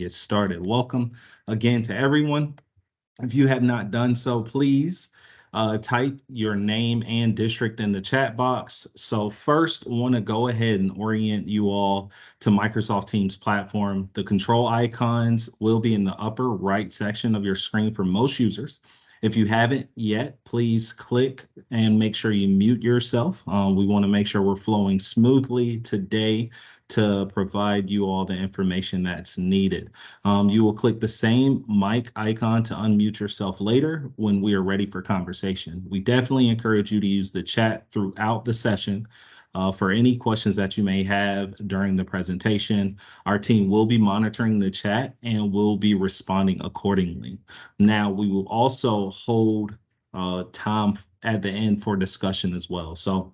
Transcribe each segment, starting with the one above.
get started. Welcome again to everyone. If you have not done so, please type your name and district in the chat box. So first, I want to go ahead and orient you all to Microsoft Teams platform. The control icons will be in the upper right section of your screen for most users. If you haven't yet, please click and make sure you mute yourself. We want to make sure we're flowing smoothly today to provide you all the information that's needed. You will click the same mic icon to unmute yourself later when we are ready for conversation. We definitely encourage you to use the chat throughout the session for any questions that you may have during the presentation. Our team will be monitoring the chat and will be responding accordingly. Now, we will also hold time at the end for discussion as well. So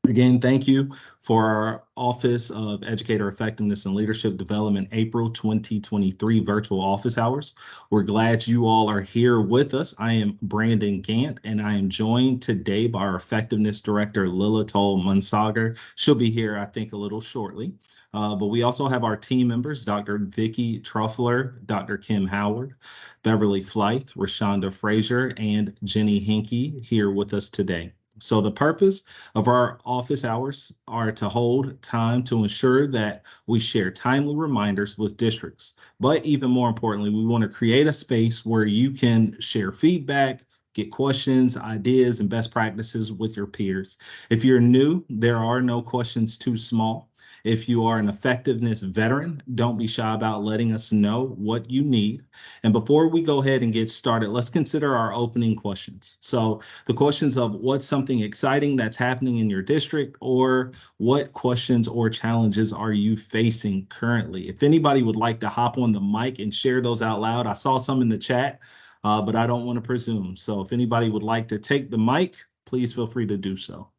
again, thank you for our Office of Educator Effectiveness and Leadership Development April 2023 virtual office hours. We're glad you all are here with us. I am Brandon Gant, and I am joined today by our Effectiveness Director, Lilitol Munsager. She'll be here, I think, a little shortly. But we also have our team members, Dr. Vicki Truffler, Dr. Kim Howard, Beverly Flythe, Rashonda Frazier, and Jenny Hinkey here with us today. So the purpose of our office hours are to hold time to ensure that we share timely reminders with districts. But even more importantly, we want to create a space where you can share feedback, get questions, ideas, and best practices with your peers. If you're new, there are no questions too small. If you are an effectiveness veteran, don't be shy about letting us know what you need. And before we go ahead and get started, let's consider our opening questions. So the questions of what's something exciting that's happening in your district, or what questions or challenges are you facing currently? If anybody would like to hop on the mic and share those out loud, I saw some in the chat, but I don't want to presume. So if anybody would like to take the mic, please feel free to do so.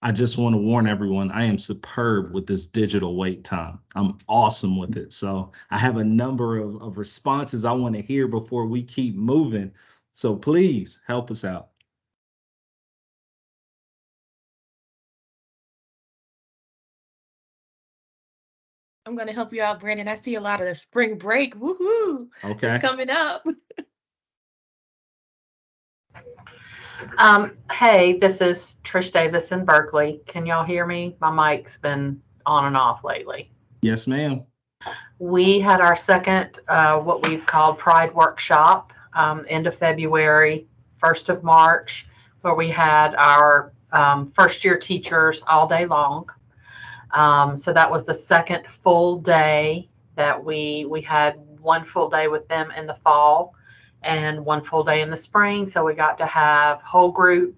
I just want to warn everyone, I am superb with this digital wait time. I'm awesome with it. So I have a number of responses I want to hear before we keep moving. So please help us out. I'm going to help you out, Brandon. I see a lot of the spring break. Woohoo! Okay. It's coming up. Hey, this is Trish Davis in Berkeley. Can y'all hear me? My mic's been on and off lately. Yes, ma'am. We had our second, what we've called Pride Workshop, end of February, 1st of March, where we had our first year teachers all day long. So that was the second full day that we had one full day with them in the fall and one full day in the spring. So we got to have whole group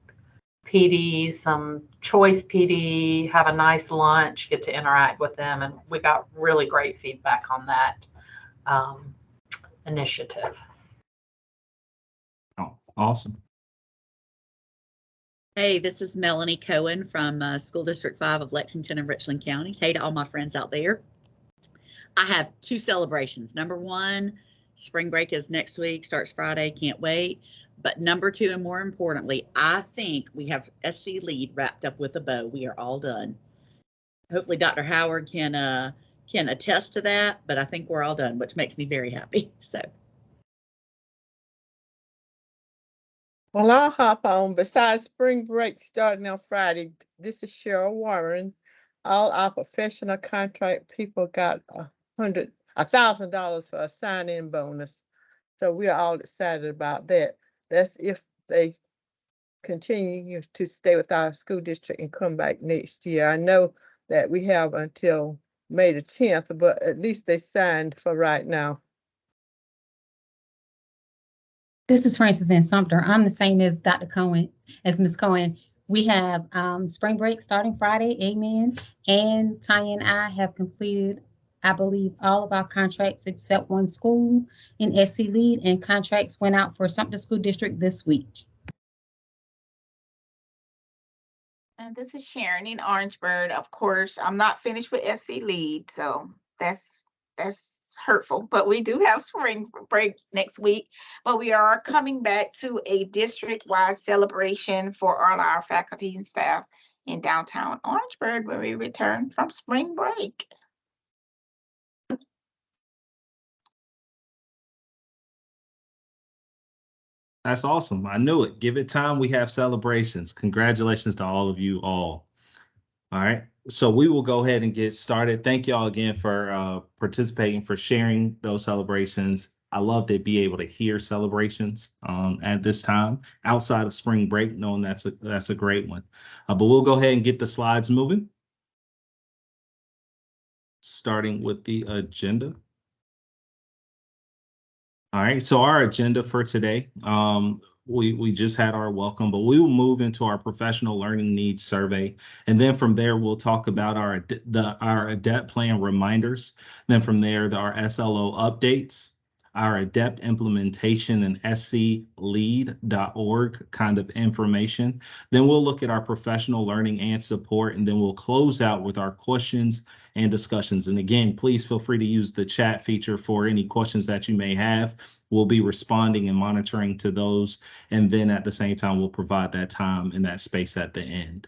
PD, some choice PD, have a nice lunch, get to interact with them. And we got really great feedback on that initiative. Oh, awesome. Hey, this is Melanie Cohen from School District 5 of Lexington and Richland counties. Hey to all my friends out there. I have two celebrations. Number one, spring break is next week, starts Friday, can't wait. But number two, and more importantly, I think we have SC Lead wrapped up with a bow. We are all done. Hopefully Dr. Howard can attest to that, but I think we're all done, which makes me very happy. So. Well, I'll hop on. Besides spring break starting on Friday, this is Cheryl Warren. All our professional contract people got $1,000 for a sign-in bonus. So we are all excited about that. That's if they continue to stay with our school district and come back next year. I know that we have until May the 10th, but at least they signed for right now. This is Frances Ann Sumter. I'm the same as Dr. Cohen, as Ms. Cohen. We have spring break starting Friday, amen. And Tanya and I have completed, I believe, all of our contracts except one school in SC Lead, and contracts went out for Sumter School District this week. And this is Sharon in Orangeburg. Of course, I'm not finished with SC Lead, so that's it's hurtful, but we do have spring break next week. But we are coming back to a district-wide celebration for all our faculty and staff in downtown Orangeburg when we return from spring break. That's awesome. I knew it. Give it time. We have celebrations. Congratulations to all of you all. All right. So we will go ahead and get started. Thank y'all again for participating, for sharing those celebrations. I love to be able to hear celebrations at this time outside of spring break, knowing that's a great one. But we'll go ahead and get the slides moving. Starting with the agenda. All right, so our agenda for today, we just had our welcome, but we will move into our professional learning needs survey. And then from there, we'll talk about our ADEPT plan reminders. Then from there, our SLO updates, our ADEPT implementation and sclead.org kind of information. Then we'll look at our professional learning and support, and then we'll close out with our questions and discussions. And again, please feel free to use the chat feature for any questions that you may have. We'll be responding and monitoring to those. And then at the same time, we'll provide that time and that space at the end.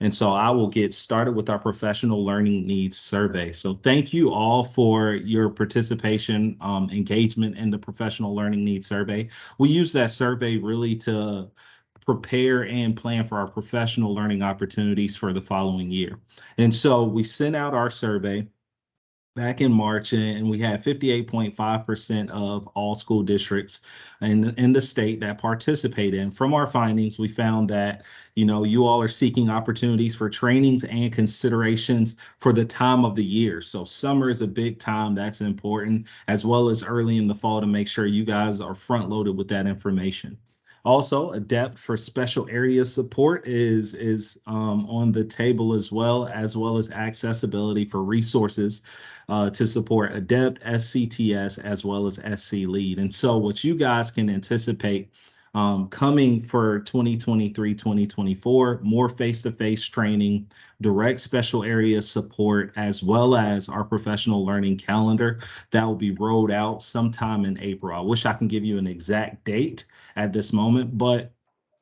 And so I will get started with our professional learning needs survey. So thank you all for your participation, engagement in the professional learning needs survey. We use that survey really to prepare and plan for our professional learning opportunities for the following year. And so we sent out our survey back in March, and we had 58.5% of all school districts in the state that participated. And from our findings, we found that, you all are seeking opportunities for trainings and considerations for the time of the year. So summer is a big time that's important, as well as early in the fall, to make sure you guys are front loaded with that information. Also, ADEPT for special area support is on the table as well as accessibility for resources to support ADEPT, SCTS, as well as SC Lead. And so what you guys can anticipate coming for 2023-2024, more face-to-face training, direct special area support, as well as our professional learning calendar that will be rolled out sometime in April. I wish I can give you an exact date at this moment, but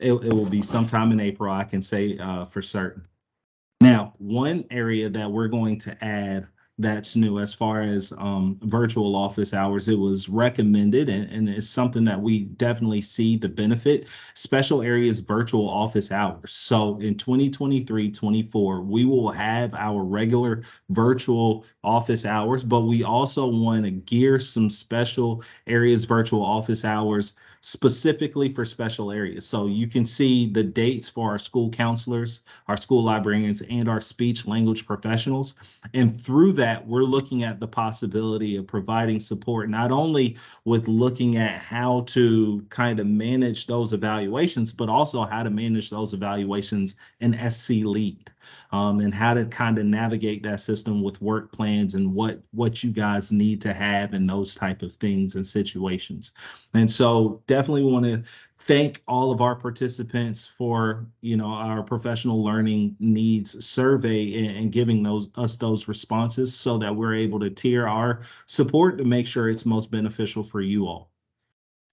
it will be sometime in April, I can say for certain. Now, one area that we're going to add that's new as far as virtual office hours, it was recommended, and it's something that we definitely see the benefit, special areas virtual office hours. So in 2023-24, we will have our regular virtual office hours, but we also want to gear some special areas virtual office hours specifically for special areas. So you can see the dates for our school counselors, our school librarians, and our speech language professionals. And through that, we're looking at the possibility of providing support, not only with looking at how to kind of manage those evaluations, but also how to manage those evaluations in SC Lead, and how to kind of navigate that system with work plans and what you guys need to have in those type of things and situations. And so definitely want to thank all of our participants for, our professional learning needs survey and giving us those responses so that we're able to tier our support to make sure it's most beneficial for you all.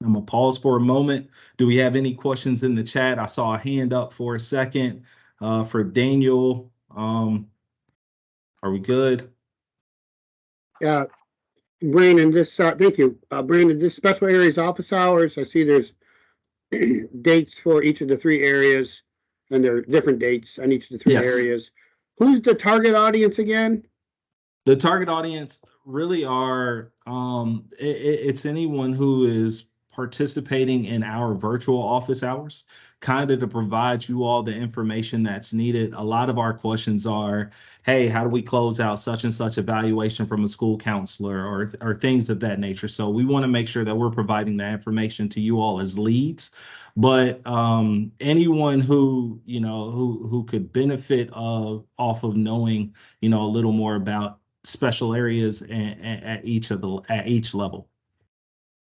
I'm gonna pause for a moment. Do we have any questions in the chat? I saw a hand up for a second for Daniel. Are we good? Yeah. Brandon, thank you. Brandon, this special areas office hours, I see there's dates for each of the three areas, and there are different dates on each of the three areas. Who's the target audience again? The target audience really are, it's anyone who is participating in our virtual office hours, kind of to provide you all the information that's needed. A lot of our questions are, hey, how do we close out such and such evaluation from a school counselor or things of that nature. So we want to make sure that we're providing that information to you all as leads. But anyone who, who could benefit off of knowing, a little more about special areas at each level.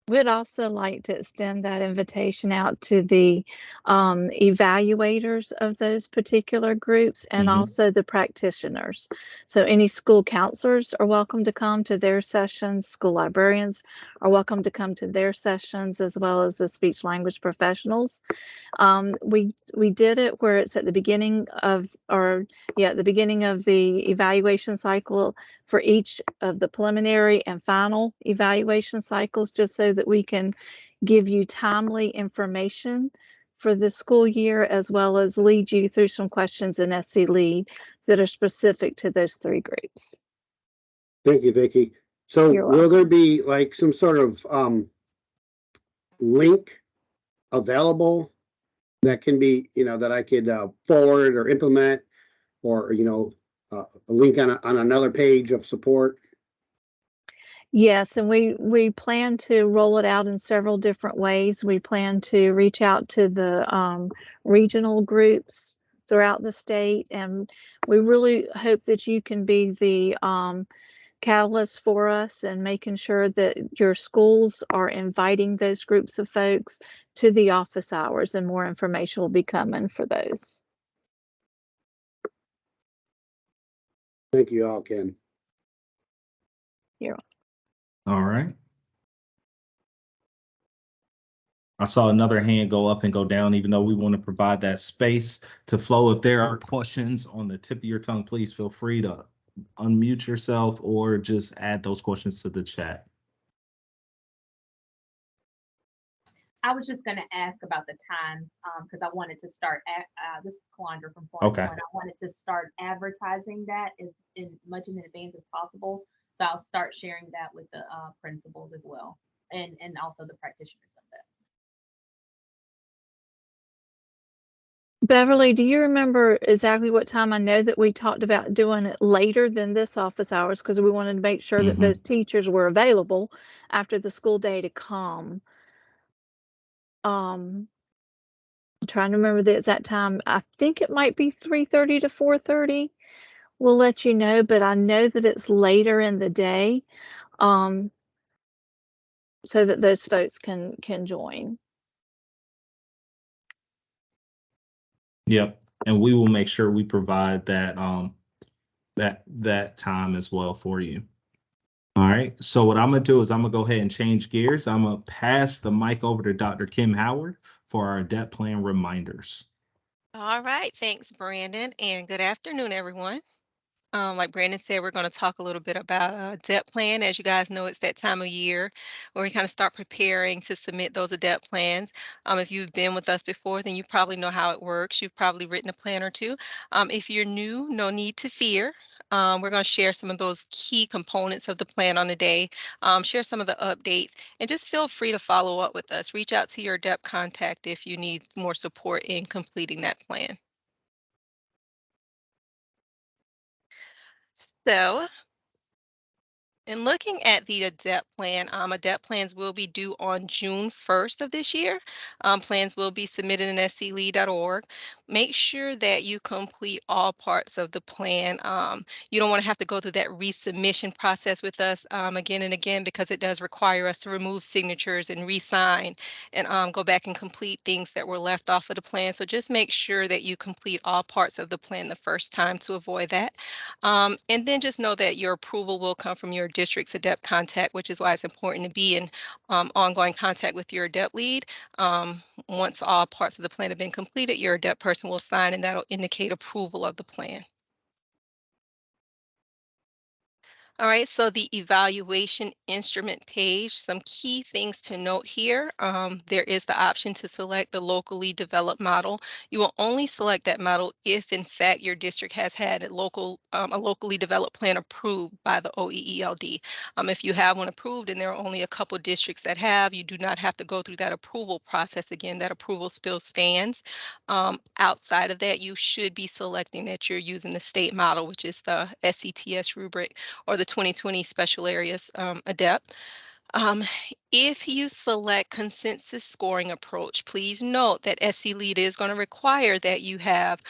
We'd also like to extend that invitation out to the evaluators of those particular groups and Mhm. also the practitioners. So any school counselors are welcome to come to their sessions. School librarians are welcome to come to their sessions, as well as the speech language professionals. We did it where it's at the beginning of, at the beginning of the evaluation cycle for each of the preliminary and final evaluation cycles, just so that we can give you timely information for the school year, as well as lead you through some questions in SC Lead that are specific to those 3 groups. Thank you, Vicki. So You're will there be like some sort of link available that can be, that I could forward or implement, or, a link on another page of support? Yes, and we plan to roll it out in several different ways. We plan to reach out to the regional groups throughout the state, and we really hope that you can be the catalyst for us and making sure that your schools are inviting those groups of folks to the office hours, and more information will be coming for those. Thank you all, Ken. You're All right. I saw another hand go up and go down, even though we want to provide that space to flow. If there are questions on the tip of your tongue, please feel free to unmute yourself or just add those questions to the chat. I was just going to ask about the times because I wanted to start at this is Calandra from Point. Okay. I wanted to start advertising that as much in advance as possible. So I'll start sharing that with the principals as well, and also the practitioners of that. Beverly, do you remember exactly what time? I know that we talked about doing it later than this office hours because we wanted to make sure that the teachers were available after the school day to come. I'm trying to remember the exact time. I think it might be 3:30 to 4:30. We'll let you know, but I know that it's later in the day, so that those folks can join. Yep. And we will make sure we provide that that time as well for you. All right. So what I'm gonna do is I'm gonna go ahead and change gears. I'm gonna pass the mic over to Dr. Kim Howard for our DEP plan reminders. All right, thanks, Brandon, and good afternoon, everyone. Like Brandon said, we're going to talk a little bit about DEP plan. As you guys know, it's that time of year where we kind of start preparing to submit those DEP plans. If you've been with us before, then you probably know how it works. You've probably written a plan or two. If you're new, no need to fear. We're going to share some of those key components of the plan on the day, share some of the updates, and just feel free to follow up with us. Reach out to your DEP contact if you need more support in completing that plan. So, in looking at the ADEPT plan, ADEPT plans will be due on June 1st of this year. Plans will be submitted in sclead.org. Make sure that you complete all parts of the plan. You don't want to have to go through that resubmission process with us again and again, because it does require us to remove signatures and re-sign and go back and complete things that were left off of the plan. So just make sure that you complete all parts of the plan the first time to avoid that. And then just know that your approval will come from your district's ADEPT contact, which is why it's important to be in ongoing contact with your ADEPT lead. Once all parts of the plan have been completed, your ADEPT person will sign, and that'll indicate approval of the plan. All right, so the evaluation instrument page, some key things to note here. There is the option to select the locally developed model. You will only select that model if, in fact, your district has had a locally developed plan approved by the OEELD. If you have one approved and there are only a couple districts that have, you do not have to go through that approval process again. That approval still stands. Outside of that, you should be selecting that you're using the state model, which is the SCTS rubric or the 2020 Special Areas ADEPT. If you select consensus scoring approach, please note that SC Lead is going to require that you have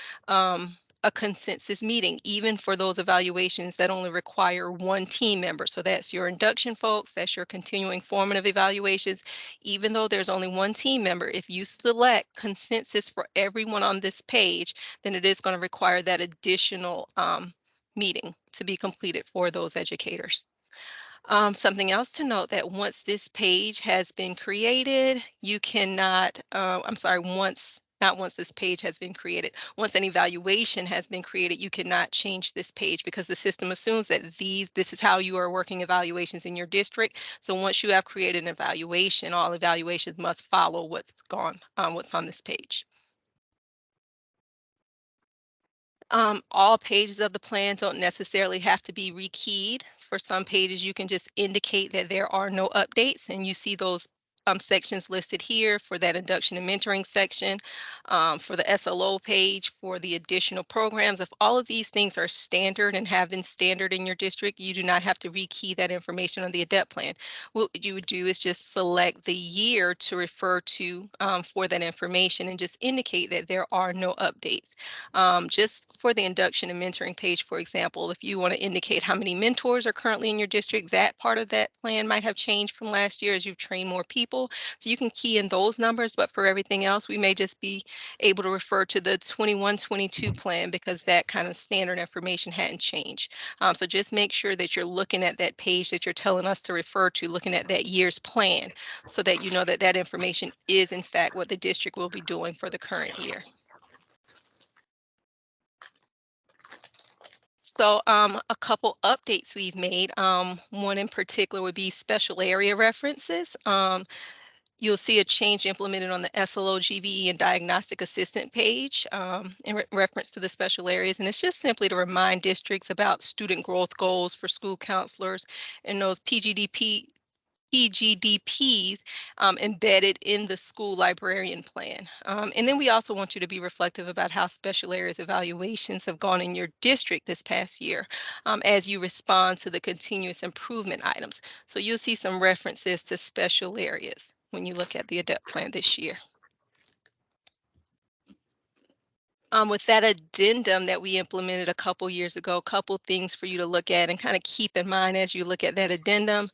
a consensus meeting, even for those evaluations that only require one team member. So that's your induction folks, that's your continuing formative evaluations. Even though there's only one team member, if you select consensus for everyone on this page, then it is going to require that additional meeting to be completed for those educators. Something else to note that once this page has been created, you cannot, not once this page has been created, once an evaluation has been created, you cannot change this page because the system assumes that this is how you are working evaluations in your district. So once you have created an evaluation, all evaluations must follow what's on this page. All pages of the plan don't necessarily have to be rekeyed. For some pages, you can just indicate that there are no updates, and you see those sections listed here for that induction and mentoring section, for the SLO page, for the additional programs. If all of these things are standard and have been standard in your district, you do not have to rekey that information on the ADEPT plan. What you would do is just select the year to refer to for that information and just indicate that there are no updates. Just for the induction and mentoring page, for example, if you want to indicate how many mentors are currently in your district, that part of that plan might have changed from last year as you've trained more people. So you can key in those numbers, but for everything else, we may just be able to refer to the 21-22 plan because that kind of standard information hadn't changed. So just make sure that you're looking at that page that you're telling us to refer to, looking at that year's plan, so that you know that that information is in fact what the district will be doing for the current year. So a couple updates we've made. One in particular would be special area references. You'll see a change implemented on the SLO, GVE, and diagnostic assistant page in reference to the special areas. And it's just simply to remind districts about student growth goals for school counselors and those PGDPs embedded in the school librarian plan. And then we also want you to be reflective about how special areas evaluations have gone in your district this past year as you respond to the continuous improvement items. So you'll see some references to special areas when you look at the ADEPT plan this year. With that addendum that we implemented a couple years ago, a couple things for you to look at and kind of keep in mind as you look at that addendum.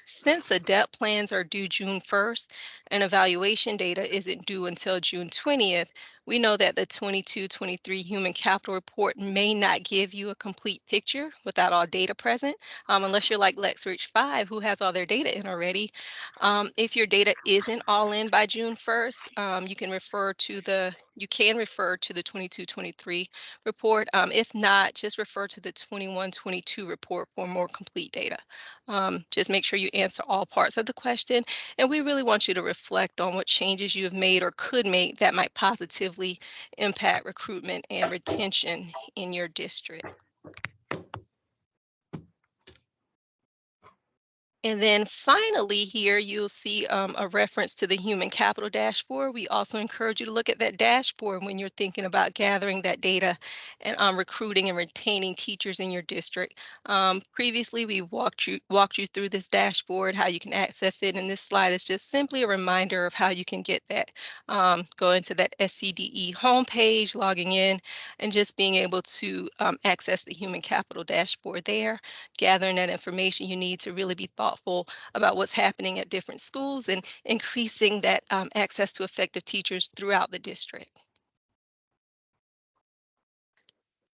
Since ADEPT plans are due June 1st and evaluation data isn't due until June 20th, we know that the 22-23 Human Capital Report may not give you a complete picture without all data present, unless you're like Lexridge 5, who has all their data in already. If your data isn't all in by June 1st, you can refer to the 22-23 report. If not, just refer to the 21-22 report for more complete data. Just make sure you answer all parts of the question. And we really want you to reflect on what changes you have made or could make that might positively impact recruitment and retention in your district. And then finally here, you'll see a reference to the human capital dashboard. We also encourage you to look at that dashboard when you're thinking about gathering that data and recruiting and retaining teachers in your district. Previously, we walked you through this dashboard, how you can access it. And this slide is just simply a reminder of how you can get that, go into that SCDE homepage, logging in, and just being able to access the human capital dashboard there, gathering that information you need to really be thoughtful about what's happening at different schools and increasing that access to effective teachers throughout the district.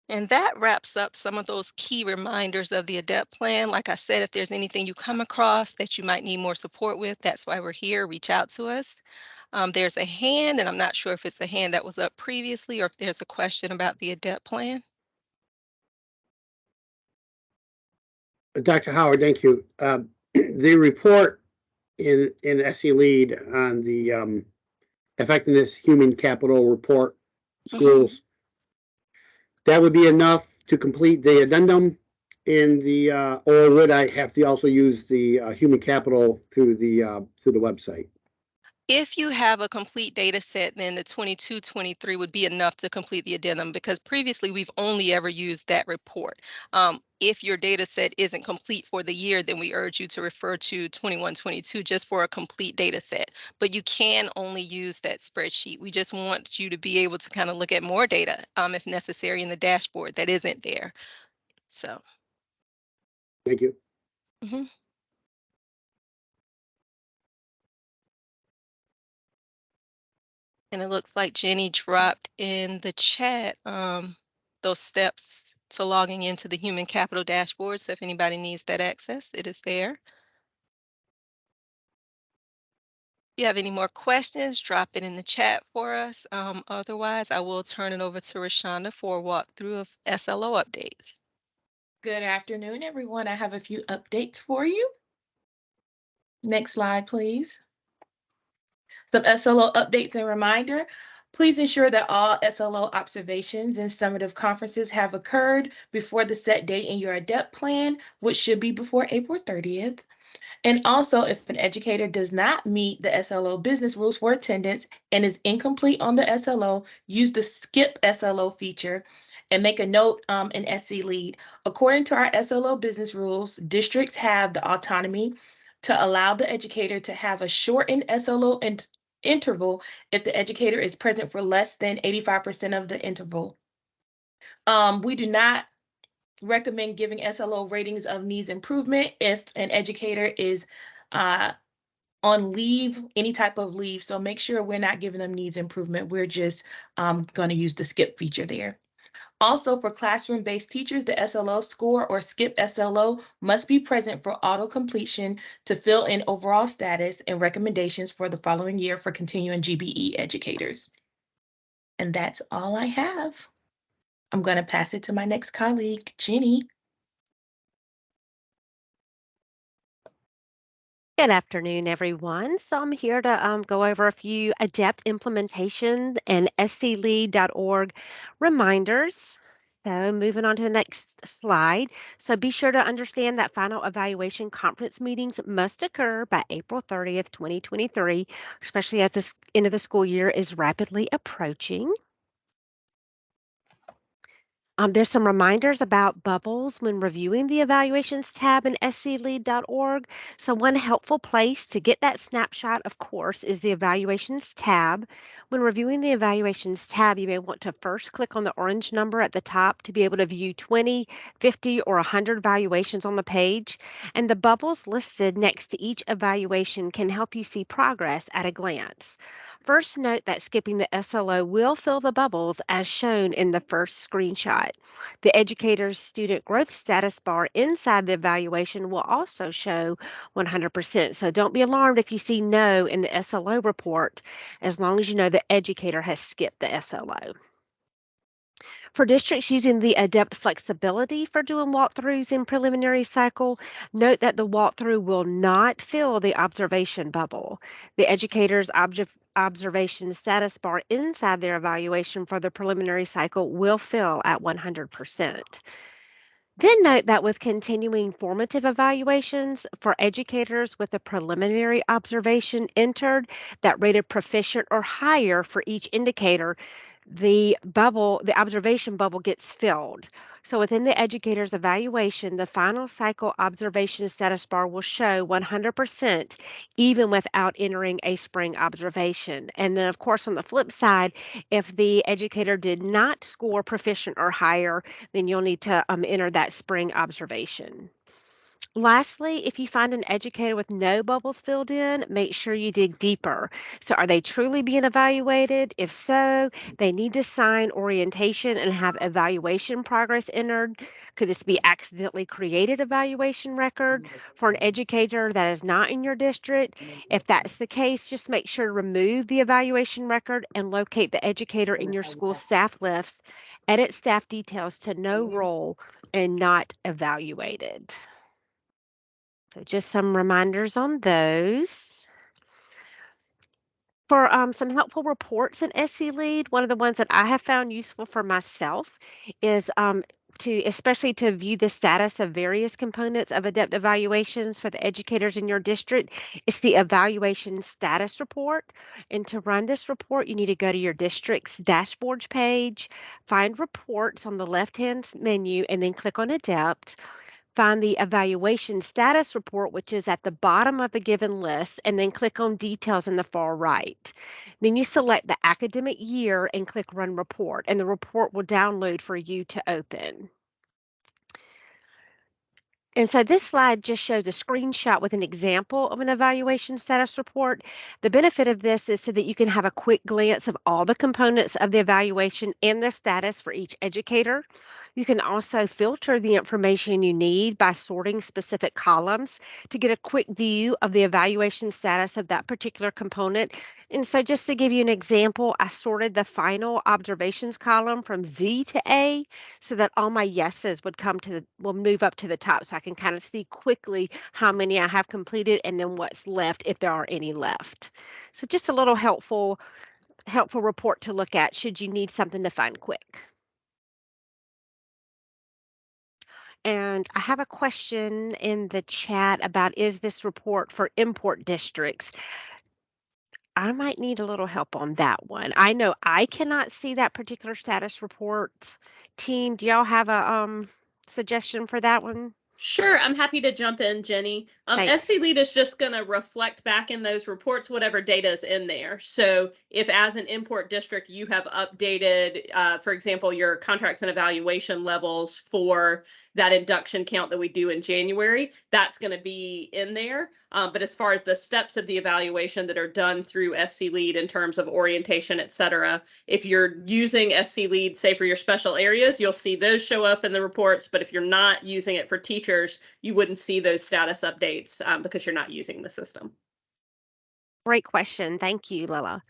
And that wraps up some of those key reminders of the ADEPT plan. Like I said, if there's anything you come across that you might need more support with, that's why we're here. Reach out to us. There's a hand, and I'm not sure if it's a hand that was up previously or if there's a question about the ADEPT plan. Dr. Howard, thank you. The report in SE Lead on the effectiveness human capital report schools, that would be enough to complete the addendum in the, or would I have to also use the human capital through the website? If you have a complete data set, then the 22-23 would be enough to complete the addendum, because previously we've only ever used that report. If your data set isn't complete for the year, then we urge you to refer to 21-22 just for a complete data set. But you can only use that spreadsheet. We just want you to be able to kind of look at more data if necessary in the dashboard that isn't there. So. Thank you. Mhm. And it looks like Jenny dropped in the chat those steps to logging into the human capital dashboard. So if anybody needs that access, it is there. If you have any more questions, drop it in the chat for us. Otherwise, I will turn it over to Rashonda for a walkthrough of SLO updates. Good afternoon, everyone. I have a few updates for you. Next slide, please. Some SLO updates and reminder. Please ensure that all SLO observations and summative conferences have occurred before the set date in your ADEPT plan, which should be before April 30th. And also, if an educator does not meet the SLO business rules for attendance and is incomplete on the SLO, use the skip SLO feature and make a note in SC Lead. According to our SLO business rules, districts have the autonomy to allow the educator to have a shortened SLO interval if the educator is present for less than 85% of the interval. We do not recommend giving SLO ratings of needs improvement if an educator is on leave, any type of leave. So make sure we're not giving them needs improvement. We're just going to use the skip feature there. Also, for classroom-based teachers, the SLO score or skip SLO must be present for auto completion to fill in overall status and recommendations for the following year for continuing GBE educators. And that's all I have. I'm going to pass it to my next colleague, Jenny. Good afternoon, everyone. So I'm here to go over a few ADEPT implementation and sclead.org reminders. So moving on to the next slide. So be sure to understand that final evaluation conference meetings must occur by April 30th, 2023, especially as the end of the school year is rapidly approaching. There's some reminders about bubbles when reviewing the evaluations tab in sclead.org. So one helpful place to get that snapshot, of course, is the evaluations tab. When reviewing the evaluations tab, you may want to first click on the orange number at the top to be able to view 20, 50, or 100 evaluations on the page. And the bubbles listed next to each evaluation can help you see progress at a glance. First, note that skipping the SLO will fill the bubbles as shown in the first screenshot. The educator's student growth status bar inside the evaluation will also show 100%. So don't be alarmed if you see no in the SLO report, as long as you know the educator has skipped the SLO. For districts using the ADEPT flexibility for doing walkthroughs in preliminary cycle, note that the walkthrough will not fill the observation bubble. The educator's observation status bar inside their evaluation for the preliminary cycle will fill at 100%. Then note that with continuing formative evaluations for educators with a preliminary observation entered that rated proficient or higher for each indicator, the observation bubble gets filled. So within the educator's evaluation, the final cycle observation status bar will show 100% even without entering a spring observation. And then of course on the flip side, if the educator did not score proficient or higher, then you'll need to enter that spring observation. Lastly, if you find an educator with no bubbles filled in, make sure you dig deeper. So are they truly being evaluated? If so, they need to sign orientation and have evaluation progress entered. Could this be accidentally created evaluation record for an educator that is not in your district? If that's the case, just make sure to remove the evaluation record and locate the educator in your school staff list, edit staff details to no role and not evaluated. So just some reminders on those. For some helpful reports in SC Lead, one of the ones that I have found useful for myself is especially to view the status of various components of ADEPT evaluations for the educators in your district, it's the evaluation status report. And to run this report, you need to go to your district's dashboards page, find reports on the left-hand menu, and then click on ADEPT. Find the evaluation status report, which is at the bottom of the given list, and then click on details in the far right. Then you select the academic year and click run report, and the report will download for you to open. And so this slide just shows a screenshot with an example of an evaluation status report. The benefit of this is so that you can have a quick glance of all the components of the evaluation and the status for each educator. You can also filter the information you need by sorting specific columns to get a quick view of the evaluation status of that particular component. And so just to give you an example, I sorted the final observations column from Z to A so that all my yeses will move up to the top, so I can kind of see quickly how many I have completed and then what's left if there are any left. So just a little helpful report to look at should you need something to find quick. And I have a question in the chat about, is this report for import districts? I might need a little help on that one. I know I cannot see that particular status report. Team, do y'all have a suggestion for that one? Sure, I'm happy to jump in, Jenny. Thanks. SC Lead is just going to reflect back in those reports whatever data is in there. So if as an import district you have updated, for example, your contracts and evaluation levels for that induction count that we do in January, that's going to be in there. But as far as the steps of the evaluation that are done through SC Lead in terms of orientation, et cetera, if you're using SC Lead, say for your special areas, you'll see those show up in the reports. But if you're not using it for teachers, you wouldn't see those status updates because you're not using the system. Great question. Thank you, Lila.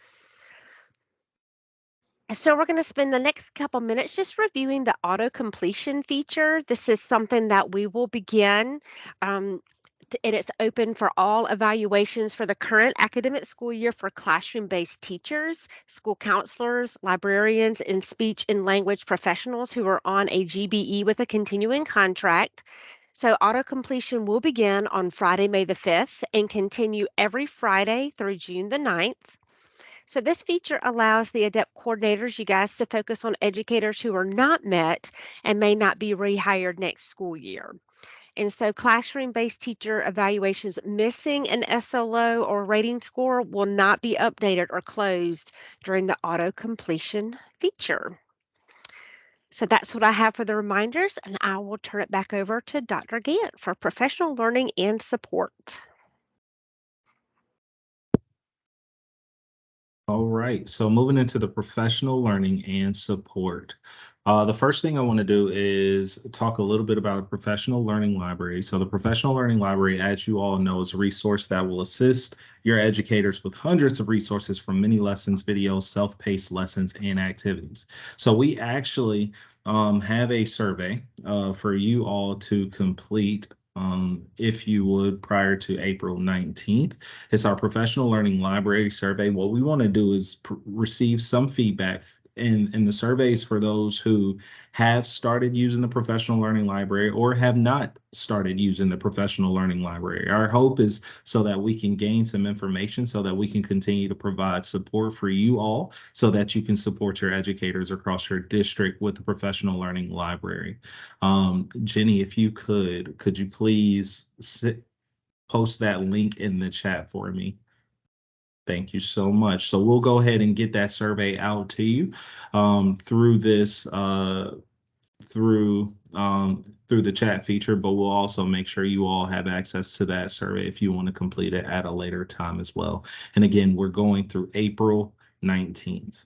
So we're going to spend the next couple minutes just reviewing the auto completion feature. This is something that we will begin, and it's open for all evaluations for the current academic school year for classroom-based teachers, school counselors, librarians, and speech and language professionals who are on a GBE with a continuing contract. So auto completion will begin on Friday, May the 5th and continue every Friday through June the 9th. So this feature allows the ADEPT coordinators, you guys, to focus on educators who are not met and may not be rehired next school year. And so classroom-based teacher evaluations missing an SLO or rating score will not be updated or closed during the auto completion feature. So that's what I have for the reminders, and I will turn it back over to Dr. Gant for professional learning and support. All right, so moving into the professional learning and support. The first thing I want to do is talk a little bit about a professional learning library. So the professional learning library, as you all know, is a resource that will assist your educators with hundreds of resources from mini lessons, videos, self-paced lessons, and activities. So we actually have a survey for you all to complete if you would, prior to April 19th. It's our professional learning library survey. What we want to do is receive some feedback in the surveys for those who have started using the professional learning library or have not started using the professional learning library. Our hope is so that we can gain some information so that we can continue to provide support for you all so that you can support your educators across your district with the professional learning library. Jenny, if you could you please post that link in the chat for me? Thank you so much. So we'll go ahead and get that survey out to you through this through the chat feature, but we'll also make sure you all have access to that survey if you want to complete it at a later time as well. And again, we're going through April 19th.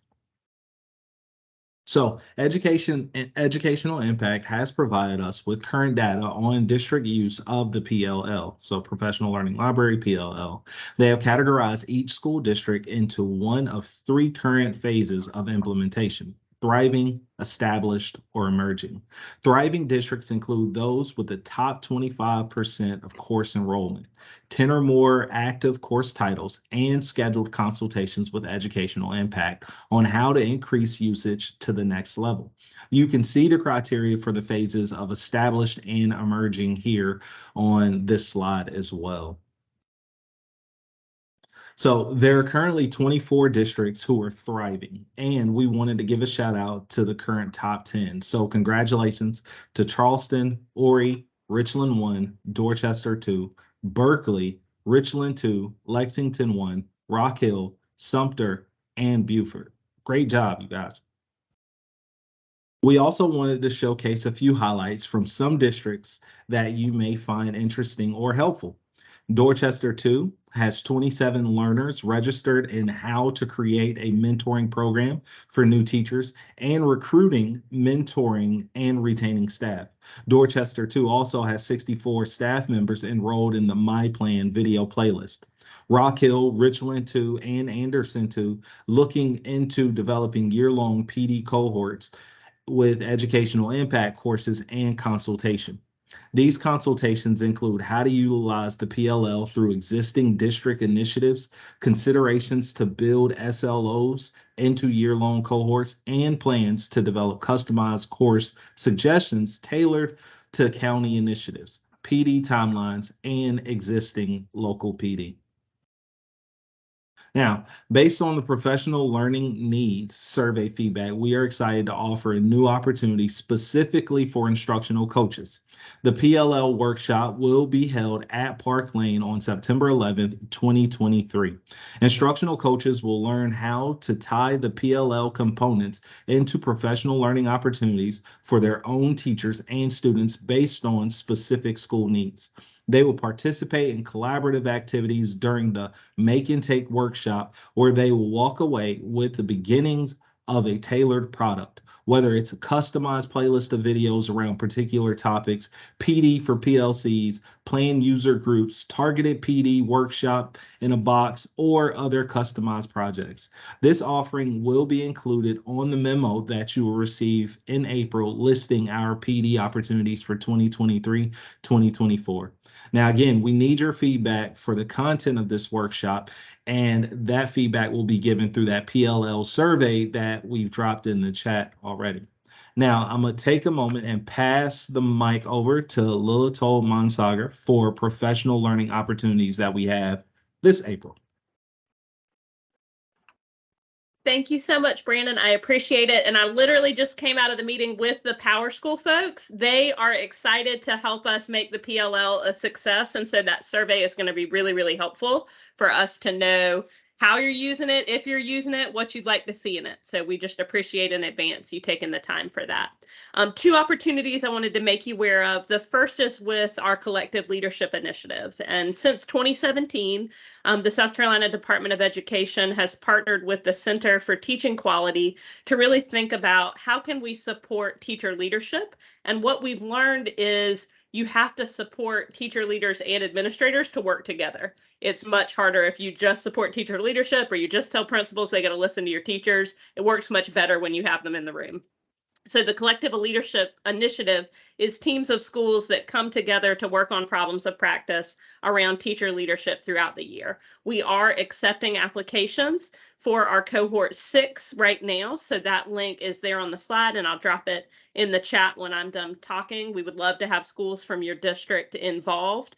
So Educational Impact has provided us with current data on district use of the PLL, so Professional Learning Library, PLL. They have categorized each school district into one of three current phases of implementation. thriving, established, or emerging. Thriving districts include those with the top 25% of course enrollment, 10 or more active course titles, and scheduled consultations with educational impact on how to increase usage to the next level. You can see the criteria for the phases of established and emerging here on this slide as well. So there are currently 24 districts who are thriving, and we wanted to give a shout out to the current top 10. So congratulations to Charleston, Horry, Richland 1, Dorchester 2, Berkeley, Richland 2, Lexington 1, Rock Hill, Sumter, and Beaufort. Great job, you guys. We also wanted to showcase a few highlights from some districts that you may find interesting or helpful. Dorchester 2 has 27 learners registered in how to create a mentoring program for new teachers and recruiting, mentoring, and retaining staff. Dorchester 2 also has 64 staff members enrolled in the My Plan video playlist. Rock Hill, Richland 2, and Anderson 2 looking into developing year-long PD cohorts with educational impact courses and consultation. These consultations include how to utilize the PLL through existing district initiatives, considerations to build SLOs into year-long cohorts, and plans to develop customized course suggestions tailored to county initiatives, PD timelines, and existing local PD. Now, based on the professional learning needs survey feedback, we are excited to offer a new opportunity specifically for instructional coaches. The PLL workshop will be held at Park Lane on September 11th, 2023. Instructional coaches will learn how to tie the PLL components into professional learning opportunities for their own teachers and students based on specific school needs. They will participate in collaborative activities during the Make and Take workshop, where they will walk away with the beginnings of a tailored product, whether it's a customized playlist of videos around particular topics, PD for PLCs, planned user groups, targeted PD workshop in a box, or other customized projects. This offering will be included on the memo that you will receive in April, listing our PD opportunities for 2023-2024. Now, again, we need your feedback for the content of this workshop, and that feedback will be given through that PLL survey that we've dropped in the chat already. Now, I'm going to take a moment and pass the mic over to Lilitol Monsager for professional learning opportunities that we have this April. Thank you so much, Brandon. I appreciate it. And I literally just came out of the meeting with the PowerSchool folks. They are excited to help us make the PLL a success. And so that survey is going to be really, really helpful for us to know how you're using it, if you're using it, what you'd like to see in it. So we just appreciate in advance you taking the time for that. Two opportunities I wanted to make you aware of. The first is with our Collective Leadership Initiative. And since 2017, the South Carolina Department of Education has partnered with the Center for Teaching Quality to really think about how can we support teacher leadership. And what we've learned is you have to support teacher leaders and administrators to work together. It's much harder if you just support teacher leadership or you just tell principals they got to listen to your teachers. It works much better when you have them in the room. So the Collective Leadership Initiative is teams of schools that come together to work on problems of practice around teacher leadership throughout the year. We are accepting applications for our cohort 6 right now. So that link is there on the slide, and I'll drop it in the chat when I'm done talking. We would love to have schools from your district involved.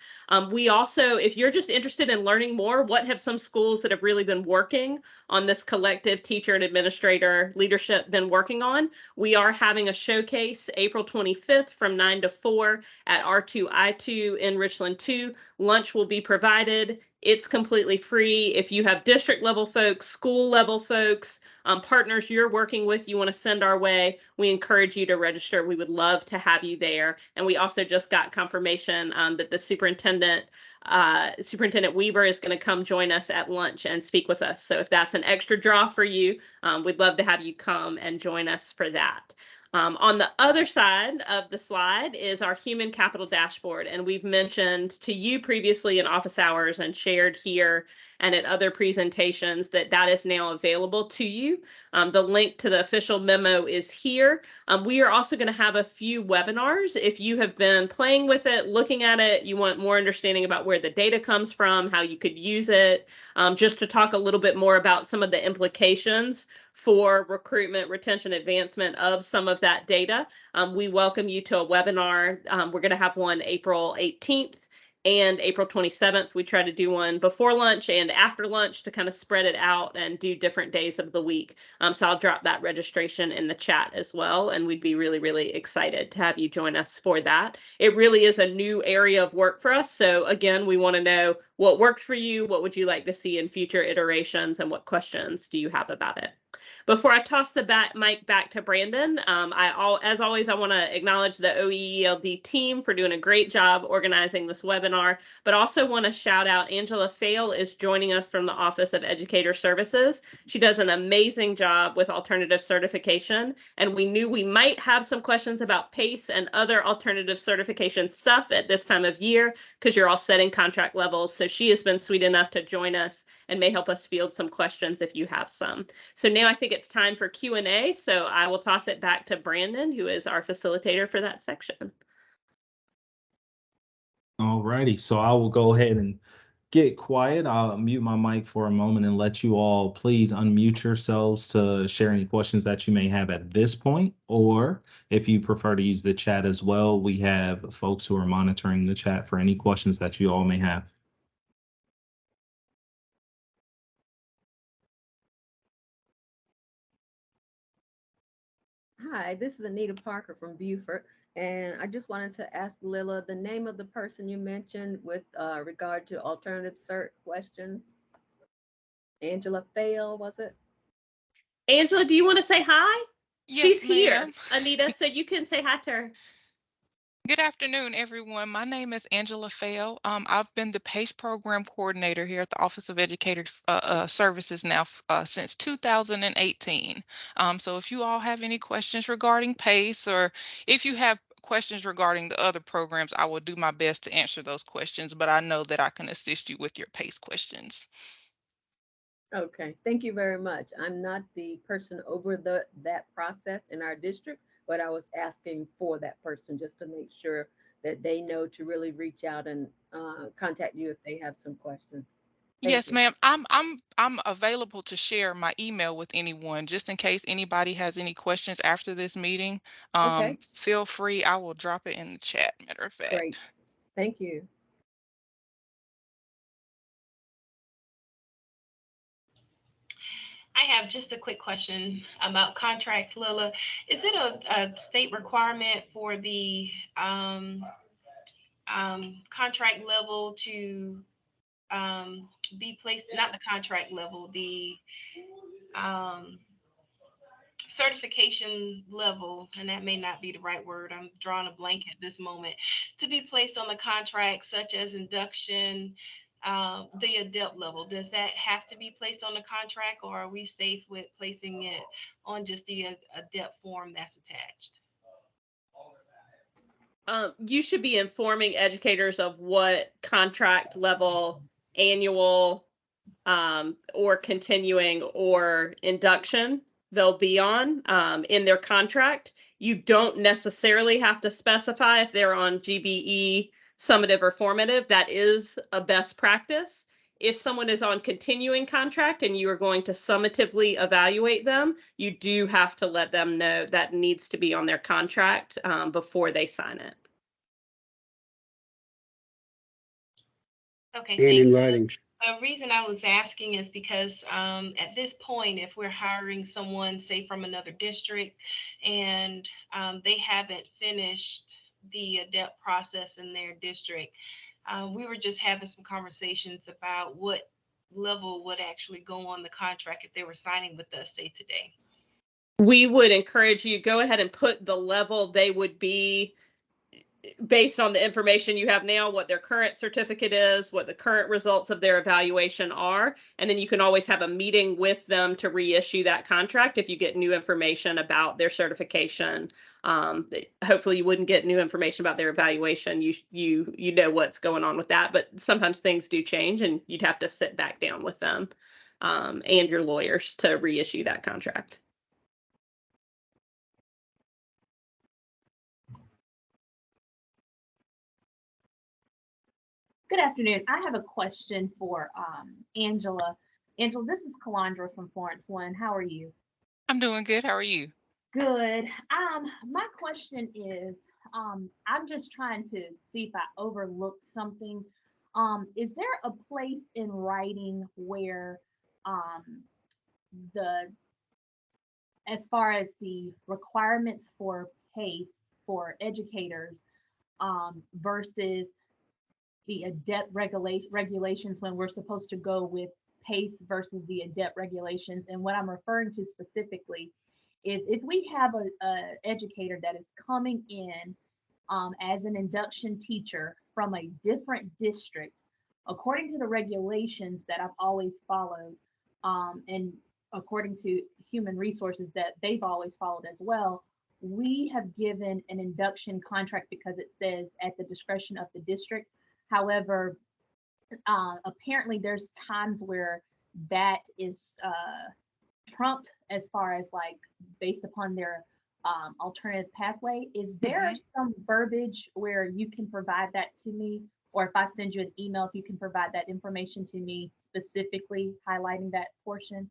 We also, if you're just interested in learning more, what have some schools that have really been working on this collective teacher and administrator leadership been working on? We are having a showcase April 25th from 9 to 4 at R2I2 in Richland 2. Lunch will be provided. It's completely free. If you have district level folks, school level folks, partners you're working with, you want to send our way, we encourage you to register. We would love to have you there. And we also just got confirmation that the Superintendent Weaver is going to come join us at lunch and speak with us. So if that's an extra draw for you, we'd love to have you come and join us for that. On the other side of the slide is our human capital dashboard. And we've mentioned to you previously in office hours and shared here and at other presentations that is now available to you. The link to the official memo is here. We are also going to have a few webinars. If you have been playing with it, looking at it, you want more understanding about where the data comes from, how you could use it, just to talk a little bit more about some of the implications for recruitment, retention, advancement of some of that data. We welcome you to a webinar. We're going to have one April 18th and April 27th. We try to do one before lunch and after lunch to kind of spread it out and do different days of the week. So I'll drop that registration in the chat as well. And we'd be really, really excited to have you join us for that. It really is a new area of work for us. So again, we want to know what worked for you, what would you like to see in future iterations, and what questions do you have about it? Before I toss the mic back to Brandon, as always, I want to acknowledge the OEELD team for doing a great job organizing this webinar, but also want to shout out Angela Fail is joining us from the Office of Educator Services. She does an amazing job with alternative certification, and we knew we might have some questions about PACE and other alternative certification stuff at this time of year because you're all setting contract levels. So she has been sweet enough to join us and may help us field some questions if you have some. So now I think it's time for Q&A. So I will toss it back to Brandon, who is our facilitator for that section. All righty. So I will go ahead and get quiet. I'll mute my mic for a moment and let you all please unmute yourselves to share any questions that you may have at this point. Or if you prefer to use the chat as well, we have folks who are monitoring the chat for any questions that you all may have. Hi, this is Anita Parker from Beaufort, and I just wanted to ask Lila the name of the person you mentioned with regard to alternative cert questions. Angela Fail, was it? Angela, do you want to say hi? Yes, She's here, ma'am. Anita, so you can say hi to her. Good afternoon, everyone. My name is Angela Fail. I've been the PACE program coordinator here at the Office of Educator Services now since 2018. So if you all have any questions regarding PACE, or if you have questions regarding the other programs, I will do my best to answer those questions, but I know that I can assist you with your PACE questions. Okay, thank you very much. I'm not the person over that process in our district, but I was asking for that person just to make sure that they know to really reach out and contact you if they have some questions. Thank Yes, you. ma'am. I'm available to share my email with anyone, just in case anybody has any questions after this meeting. Okay. Feel free. I will drop it in the chat, matter of fact. Great. Thank you. I have just a quick question about contracts, Lila. Is it a state requirement for the contract level to be placed, not the contract level, the certification level, and that may not be the right word, I'm drawing a blank at this moment, to be placed on the contract, such as induction, the adept level? Does that have to be placed on the contract, or are we safe with placing it on just the adept form that's attached? You should be informing educators of what contract level, annual, or continuing or induction they'll be on in their contract. You don't necessarily have to specify if they're on GBE, summative, or formative. That is a best practice. If someone is on continuing contract and you are going to summatively evaluate them, you do have to let them know that needs to be on their contract before they sign it. Okay, And in thanks. writing. The reason I was asking is because at this point, if we're hiring someone, say from another district, and they haven't finished the adept process in their district, we were just having some conversations about what level would actually go on the contract if they were signing with us, say today. We would encourage you, go ahead and put the level they would be based on the information you have now, what their current certificate is, what the current results of their evaluation are. And then you can always have a meeting with them to reissue that contract if you get new information about their certification. Hopefully you wouldn't get new information about their evaluation. You know what's going on with that, but sometimes things do change and you'd have to sit back down with them and your lawyers to reissue that contract. Good afternoon. I have a question for Angela. Angela, this is Calandra from Florence One. How are you? I'm doing good. How are you? Good. My question is, I'm just trying to see if I overlooked something. Is there a place in writing where as far as the requirements for PACE for educators versus the ADEPT regulations when we're supposed to go with PACE versus the ADEPT regulations? And what I'm referring to specifically is if we have a educator that is coming in as an induction teacher from a different district, according to the regulations that I've always followed, and according to human resources that they've always followed as well, we have given an induction contract because it says at the discretion of the district. However, apparently there's times where that is trumped as far as like based upon their alternative pathway. Is there some verbiage where you can provide that to me? Or if I send you an email, if you can provide that information to me specifically highlighting that portion?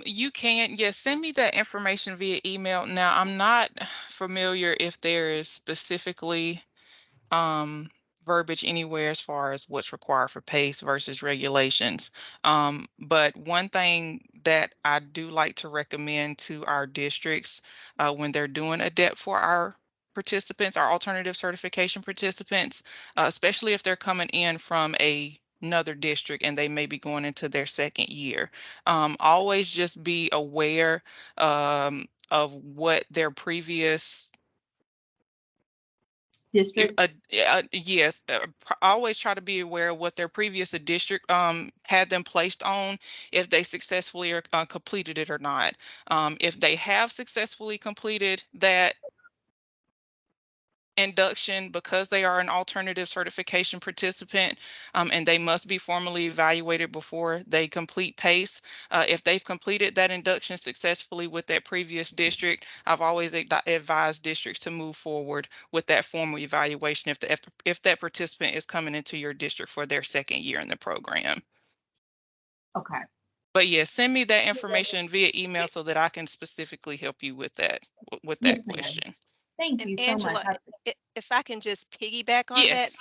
You can, yes, send me that information via email. Now, I'm not familiar if there is specifically verbiage anywhere as far as what's required for PACE versus regulations. But one thing that I do like to recommend to our districts when they're doing ADEPT for our participants, our alternative certification participants, especially if they're coming in from another district and they may be going into their second year, always just be aware of what their previous district. Yes, always try to be aware of what their previous district had them placed on, if they successfully or completed it or not. If they have successfully completed that induction because they are an alternative certification participant, and they must be formally evaluated before they complete PACE. If they've completed that induction successfully with that previous district, I've always advised districts to move forward with that formal evaluation if that participant is coming into your district for their second year in the program. Okay. But yes, send me that information via email so that I can specifically help you with that Yes, ma'am. question. Thank And you so Angela, much. if I can just piggyback on that, Yes,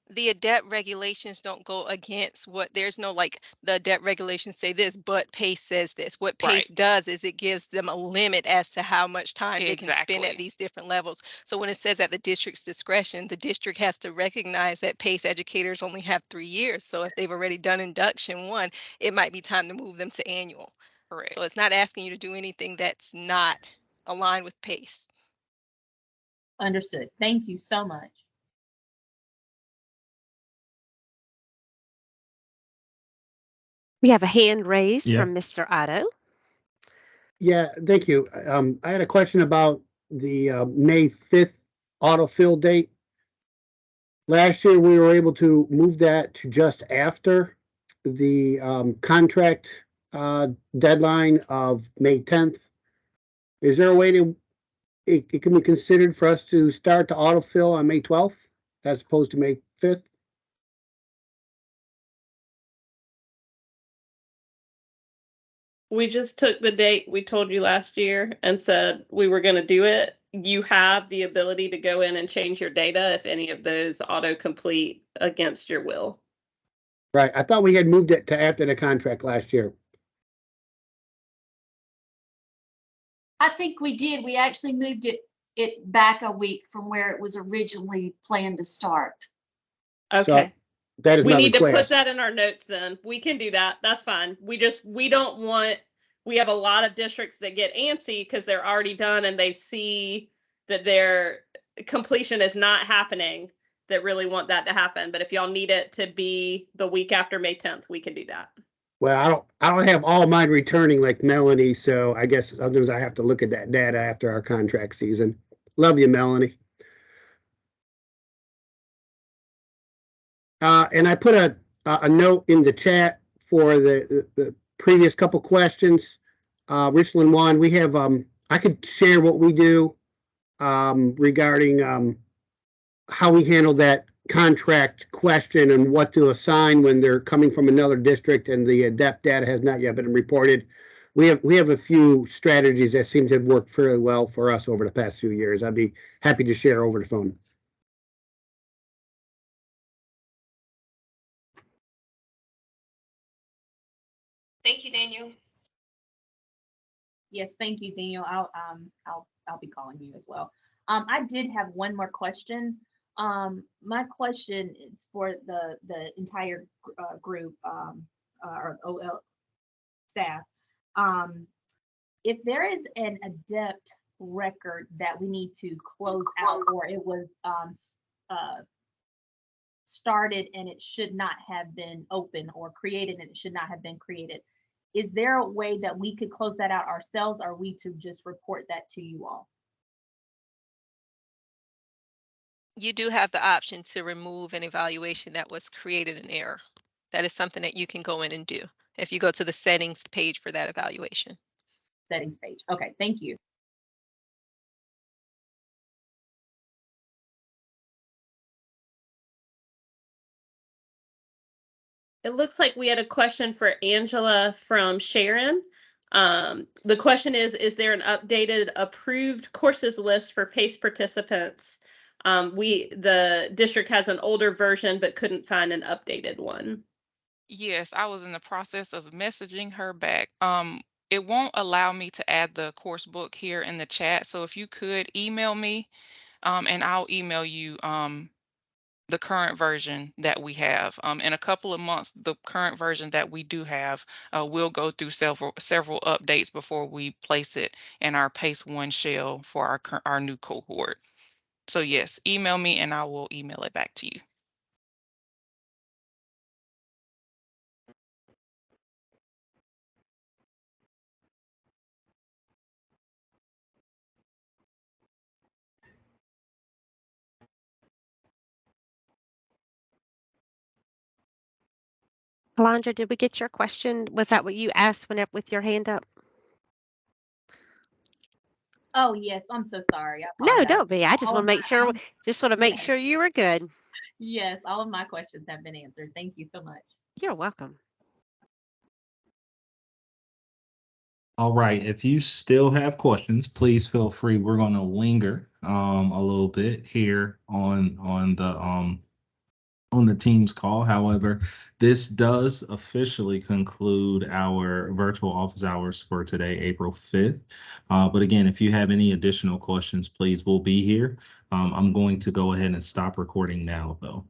the ADEPT regulations don't go against what there's no like the ADEPT regulations say this, but PACE says this. What right, PACE does is it gives them a limit as to how much time they can spend at exactly, these different levels. So when it says at the district's discretion, the district has to recognize that PACE educators only have 3 years. So if they've already done induction 1, it might be time to move them to annual. correct. So it's not asking you to do anything that's not aligned with PACE. Understood. Thank you so much. We have a hand raised Yeah. from Mr. Otto. Yeah, thank you. I had a question about the May 5th autofill date. Last year, we were able to move that to just after the contract deadline of May 10th. Is there a way it can be considered for us to start the autofill on May 12th as opposed to May 5th? We just took the date we told you last year and said we were going to do it. You have the ability to go in and change your data if any of those autocomplete against your will. Right. I thought we had moved it to after the contract last year. I think we did. We actually moved it back a week from where it was originally planned to start. Okay. So that is We my need to put request. that in our notes then. We can do that. That's fine. We don't want, we have a lot of districts that get antsy because they're already done and they see that their completion is not happening that really want that to happen. But if y'all need it to be the week after May 10th, we can do that. Well, I don't have all mine returning like Melanie, so I guess sometimes I have to look at that data after our contract season. Love you, Melanie. And I put a note in the chat for the previous couple questions. Richland one, we have I could share what we do regarding how we handle that contract question and what to assign when they're coming from another district and the ADEPT data has not yet been reported. We have a few strategies that seem to have worked fairly well for us over the past few years. I'd be happy to share over the phone. Thank you, Daniel. Yes, thank you, Daniel. I'll be calling you as well. I did have one more question. My question is for the entire group or OL staff. If there is an ADEPT record that we need to close out, or it was started and it should not have been open, or created and it should not have been created, is there a way that we could close that out ourselves, or are we to just report that to you all? You do have the option to remove an evaluation that was created in error. That is something that you can go in and do if you go to the settings page for that evaluation. Settings page. Okay, thank you. It looks like we had a question for Angela from Sharon. The question is there an updated approved courses list for PACE participants? The district has an older version but couldn't find an updated one. Yes, I was in the process of messaging her back. It won't allow me to add the course book here in the chat. So if you could email me, and I'll email you the current version that we have. In a couple of months, the current version that we do have will go through several updates before we place it in our PACE 1 shell for our new cohort. So yes, email me and I will email it back to you. Alondra, did we get your question? Was that what you asked with your hand up? Oh yes, I'm so sorry. I No, apologize. don't be. I just All want of to make my- sure, just want to make Yes. sure you were good. Yes, all of my questions have been answered. Thank you so much. You're welcome. All right, if you still have questions, please feel free. We're going to linger a little bit here on the Teams call. However, this does officially conclude our virtual office hours for today, April 5th. But again, if you have any additional questions, please, we'll be here. I'm going to go ahead and stop recording now, though.